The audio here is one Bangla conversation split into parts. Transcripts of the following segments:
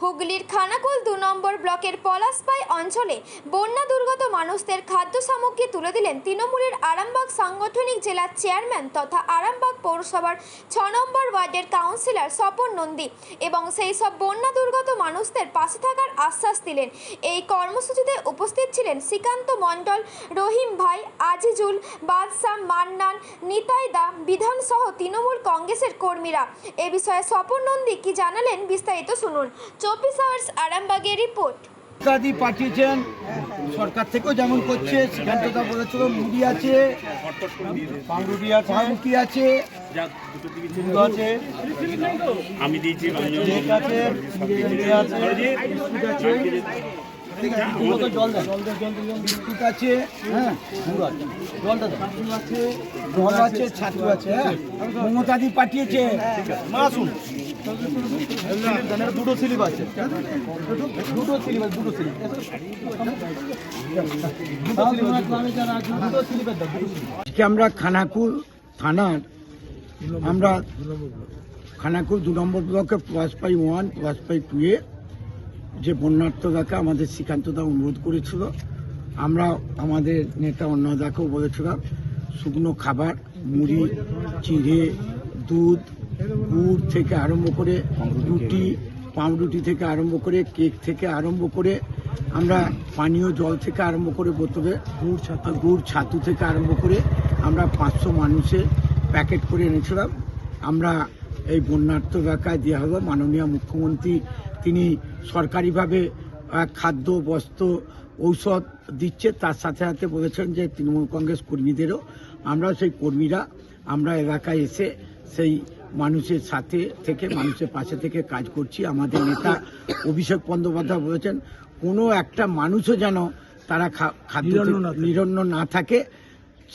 হুগলির খানাকুল ২ নম্বর ব্লকের পলাশপাই অঞ্চলে বন্যা দুর্গত মানুষদের খাদ্য সামগ্রী তুলে দিলেন তৃণমূলের আরামবাগ সাংগঠনিক জেলার চেয়ারম্যান তথা আরামবাগ পৌরসভার ৬ নম্বর ওয়ার্ডের কাউন্সিলর স্বপন নন্দী এবং সেই সব বন্যা দুর্গত মানুষদের পাশে থাকার আশ্বাস দিলেন। এই কর্মসূচিতে উপস্থিত ছিলেন শ্রীকান্ত মণ্ডল, রহিম ভাই, আজিজুল, বাদশাহ, মান্নান, নিতাই দা, বিধান সহ তৃণমূল কংগ্রেসের কর্মীরা। এ বিষয়ে স্বপন নন্দী কি জানালেন বিস্তারিত শুনুন। 24 আওয়ার্স আরামবাগের রিপোর্ট। ইত্যাদি পাঠিয়েছেন সরকার থেকেও যেমন করছে, সিদ্ধান্তটা বলেছিল মুড়ি আছে, পাউরুটি আছে, পাউরুটি আছে, আমি দিয়েছি জল বিস্কুট আছে, হ্যাঁ জলটা আছে, জল আছে, ছাতু আছে। হ্যাঁ মমতাদি পাঠিয়েছে, আসুন দুটো স্লিপ আছে, দুটো স্লিপ আমরা খানাকুল থানার খানাকুল ২ নম্বর ব্লকে পলাশপাই 1, পলাশপাই 2-এ যে বন্যার্থদাকে আমাদের শ্রীকান্তদা অনুরোধ করেছিল, আমরা আমাদের নেতা অন্নদাকেও বলেছিলাম শুকনো খাবার, মুড়ি, চিড়ে, দুধ, গুড় থেকে আরম্ভ করে রুটি, পাউরুটি থেকে আরম্ভ করে কেক থেকে আরম্ভ করে আমরা পানীয় জল থেকে আরম্ভ করে বোতলে গুড় ছাতু থেকে আরম্ভ করে আমরা 500 মানুষের প্যাকেট করে এনেছিলাম। আমরা এই বন্যার্থ এলাকায় দেওয়া হলো। মাননীয় মুখ্যমন্ত্রী তিনি সরকারিভাবে খাদ্য, বস্ত্র, ঔষধ দিচ্ছে, তার সাথে সাথে বলেছেন যে তৃণমূল কংগ্রেস কর্মীদেরও আমরা সেই কর্মীরা আমরা এলাকায় এসে সেই মানুষের সাথে থেকে মানুষের পাশে থেকে কাজ করছি। আমাদের নেতা অভিষেক বন্দ্যোপাধ্যায় বলেছেন কোনো একটা মানুষও যেন তারা খাদ্য নিরন্ন না থাকে,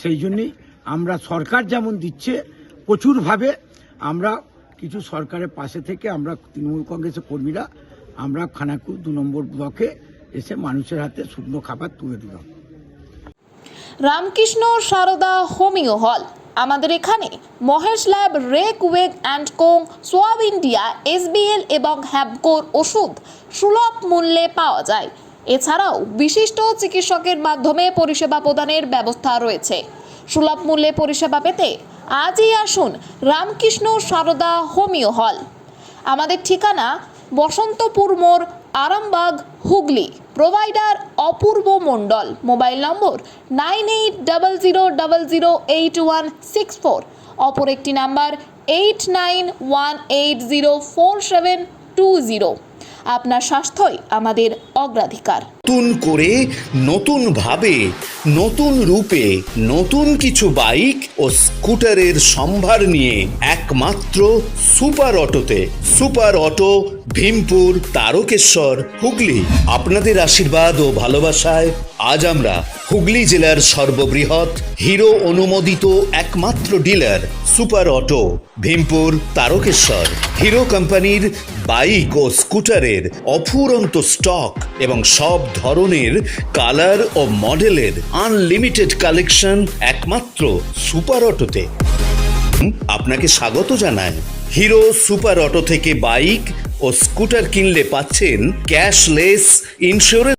সেই জন্যই আমরা সরকার যেমন দিচ্ছে প্রচুরভাবে আমরা কিছু সরকারের পাশে থেকে আমরা তৃণমূল কংগ্রেসের কর্মীরা আমরা খানাকুল ২ নম্বর ব্লকে এসে মানুষের হাতে শুকনো খাবার তুলে দিলাম। রামকৃষ্ণ সারদা হোমিও হল, আমাদের এখানে Mahesh lab, Reckeweg and Co, Schwabe India, SBL এবং হ্যাবকোর ওষুধ সুলভ মূল্যে পাওয়া যায়। এছাড়াও বিশিষ্ট চিকিৎসকের মাধ্যমে পরিষেবা প্রদানের ব্যবস্থা রয়েছে। সুলভ মূল্যে পরিষেবা পেতে আজই আসুন রামকৃষ্ণ সারদা হোমিও হল। আমাদের ঠিকানা বসন্তপুর মোড়, Arambagh, Hooghly. Provider Apurba Mondal. Mobile number 9800008164। অপর একটি নাম্বার 8918047220। আপনার স্বাস্থ্যই আমাদের অগ্রাধিকার। নতুন করে, নতুন ভাবে, নতুন রূপে, নতুন কিছু বাইক ও স্কুটারের সম্ভার নিয়ে একমাত্র সুপার অটোতে। Super auto, Bhimpur, Tarakeswar, Hooghly. আপনাদের আশীর্বাদ ও ভালোবাসায় আজ আমরা হুগলি জেলার সর্ববৃহৎ হিরো অনুমোদিত একমাত্র dealer super auto, Bhimpur, Tarakeswar. Hero কোম্পানির বাইক ও স্কুটারের অফুরন্ত স্টক এবং সব ধরনের কালার ও মডেলের আনলিমিটেড কালেকশন একমাত্র সুপার অটোতে। আপনাকে স্বাগত জানায়। হিরো সুপার অটো থেকে বাইক ও স্কুটার কিনলে পাচ্ছেন ক্যাশলেস ইন্স্যুরেন্স।